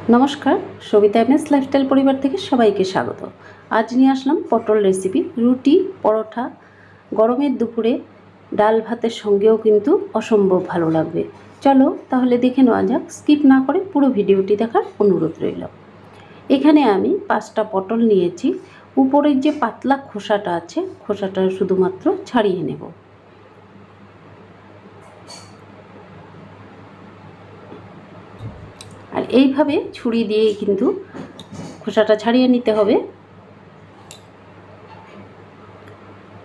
नमस्कार Savita MS lifestyle परिवार থেকে সবাইকে স্বাগত। আজ নিয়ে আসলাম পটল রেসিপি। রুটি পরোটা গরমের দুপুরে ডাল ভাতের সঙ্গেও কিন্তু অসম্ভব ভালো লাগবে। চলো তাহলে দেখে নেওয়া যাক। স্কিপ না করে পুরো ভিডিওটি দেখার অনুরোধ রইল। এখানে আমি 5টা পটল নিয়েছি। উপরের যে পাতলা খোসাটা আছে খোসাটা শুধুমাত্র ছাড়িয়ে নেব। আর এইভাবে ছুরি দিয়ে কিন্তু খোসাটা ছাড়িয়ে নিতে হবে।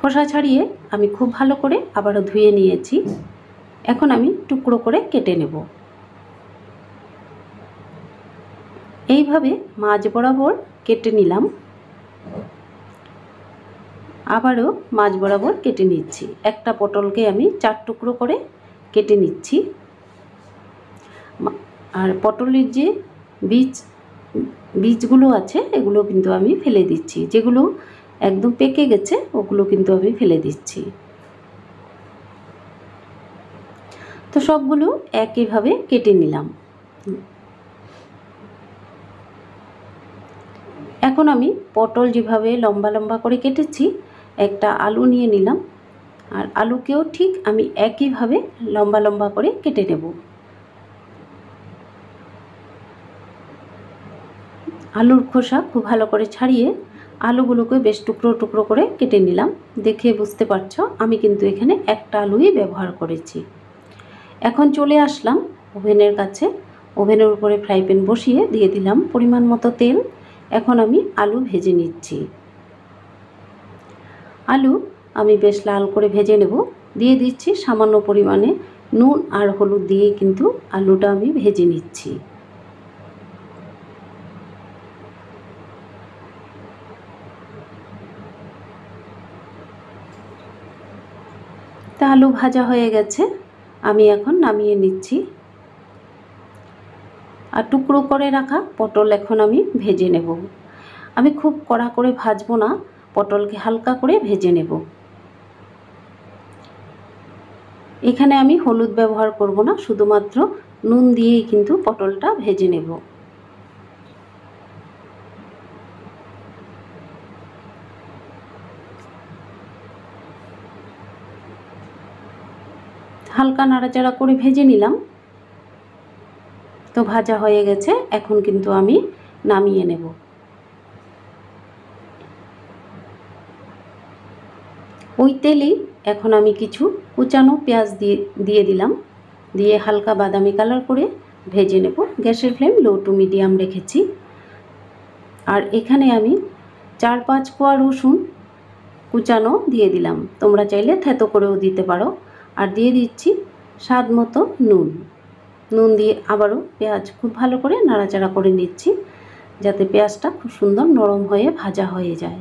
খোসা ছাড়িয়ে আমি খুব ভালো করে আবারও ধুয়ে নিয়েছি। এখন আমি টুকরো করে কেটে নেব। এইভাবে মাঝ বরাবর কেটে নিলাম। আবারও মাঝ বরাবর কেটে নিচ্ছি। একটা পটলকে আমি 4 টুকরো করে কেটে নিচ্ছি। আর পটলের যে বীজগুলো আছে এগুলো কিন্তু আমি ফেলে দিচ্ছি। যেগুলো একদম পেকে গেছে ওগুলো কিন্তু আমি ফেলে দিচ্ছি। তো সবগুলো একইভাবে কেটে নিলাম। এখন আমি পটল যেভাবে লম্বা লম্বা করে কেটেছি একটা আলু নিয়ে নিলাম। আর আলুকেও ঠিক আমি একইভাবে লম্বা লম্বা করে কেটে নেব। আলুর খোসা খুব ভালো করে ছাড়িয়ে আলুগুলোকে বেশ টুকরো টুকরো করে কেটে নিলাম। দেখে বুঝতে পারছো আমি কিন্তু এখানে একটা আলুই ব্যবহার করেছি। এখন চলে আসলাম ওভেনের কাছে। ওভেনের উপরে ফ্রাই প্যান বসিয়ে দিয়ে দিলাম পরিমাণ মতো তেল। এখন আমি আলু ভেজে নিচ্ছি। আলু আমি বেশ লাল করে ভেজে নেব। দিয়ে দিচ্ছি সামান্য পরিমাণে নুন আর হলুদ দিয়ে কিন্তু আলুটা আমি ভেজে নিচ্ছি। আলু ভাজা হয়ে গেছে, আমি এখন নামিয়ে নিচ্ছি। আর টুকরো করে রাখা পটল এখন আমি ভেজে নেব। আমি খুব কড়া করে ভাজবো না, পটলকে হালকা করে ভেজে নেব। এখানে আমি হলুদ ব্যবহার করব না, শুধুমাত্র নুন দিয়েই কিন্তু পটলটা ভেজে নেব। হালকা নাড়াচাড়া করে ভেজে নিলাম। তো ভাজা হয়ে গেছে, এখন কিন্তু আমি নামিয়ে নেব। ওই তেলেই এখন আমি কিছু কুচানো পেঁয়াজ দিয়ে দিলাম। দিয়ে হালকা বাদামি কালার করে ভেজে নেব। গ্যাসের ফ্লেম লো টু মিডিয়াম রেখেছি। আর এখানে আমি 4-5 কোয়া রসুন কুচানো দিয়ে দিলাম। তোমরা চাইলে থেতো করেও দিতে পারো। আর দিয়ে দিচ্ছি স্বাদ মতো নুন। নুন দিয়ে আবারও পেঁয়াজ খুব ভালো করে নাড়াচাড়া করে নিচ্ছি, যাতে পেঁয়াজটা খুব সুন্দর নরম হয়ে ভাজা হয়ে যায়।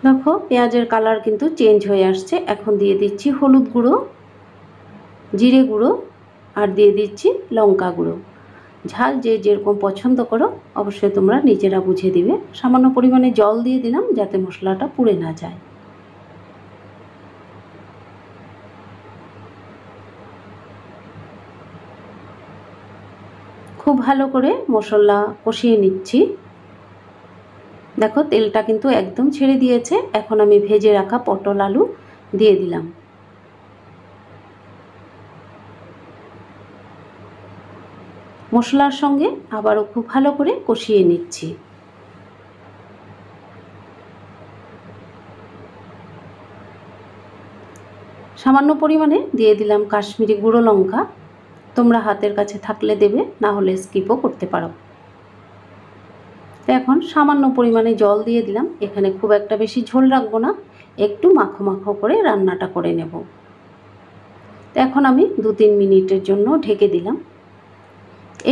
দেখো পেঁয়াজের কালার কিন্তু চেঞ্জ হয়ে আসছে। এখন দিয়ে দিচ্ছি হলুদ গুঁড়ো, জিরে গুঁড়ো আর দিয়ে দিচ্ছি লঙ্কা গুঁড়ো। ঝাল যে যেরকম পছন্দ করো অবশ্যই তোমরা নিজেরা বুঝে দিবে। সামান্য পরিমাণে জল দিয়ে দিলাম যাতে মশলাটা পুড়ে না যায়। খুব ভালো করে মশলা কষিয়ে নিচ্ছি। দেখো তেলটা কিন্তু একদম ছেড়ে দিয়েছে। এখন আমি ভেজে রাখা পটল আলু দিয়ে দিলাম। মশলার সঙ্গে আবারও খুব ভালো করে কষিয়ে নিচ্ছি। সামান্য পরিমাণে দিয়ে দিলাম কাশ্মীরি গুঁড়ো লঙ্কা। তোমরা হাতের কাছে থাকলে দেবে, না হলে স্কিপও করতে পারো। তো এখন সামান্য পরিমাণে জল দিয়ে দিলাম। এখানে খুব একটা বেশি ঝোল রাখবো না, একটু মাখো মাখো করে রান্নাটা করে নেব। তো এখন আমি 2-3 মিনিটের জন্য ঢেকে দিলাম।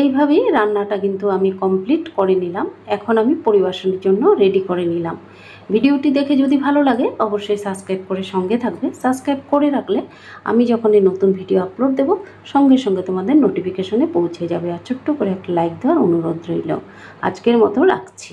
এইভাবেই রান্নাটা কিন্তু আমি কমপ্লিট করে নিলাম। এখন আমি পরিবেশনের জন্য রেডি করে নিলাম। ভিডিওটি দেখে যদি ভালো লাগে অবশ্যই সাবস্ক্রাইব করে সঙ্গে থাকবে। সাবস্ক্রাইব করে রাখলে আমি যখন এই নতুন ভিডিও আপলোড দেব সঙ্গে সঙ্গে তোমাদের নোটিফিকেশনে পৌঁছে যাবে। আর ছোট্ট করে একটা লাইক দেওয়ার অনুরোধ রইল। আজকের মতো রাখছি।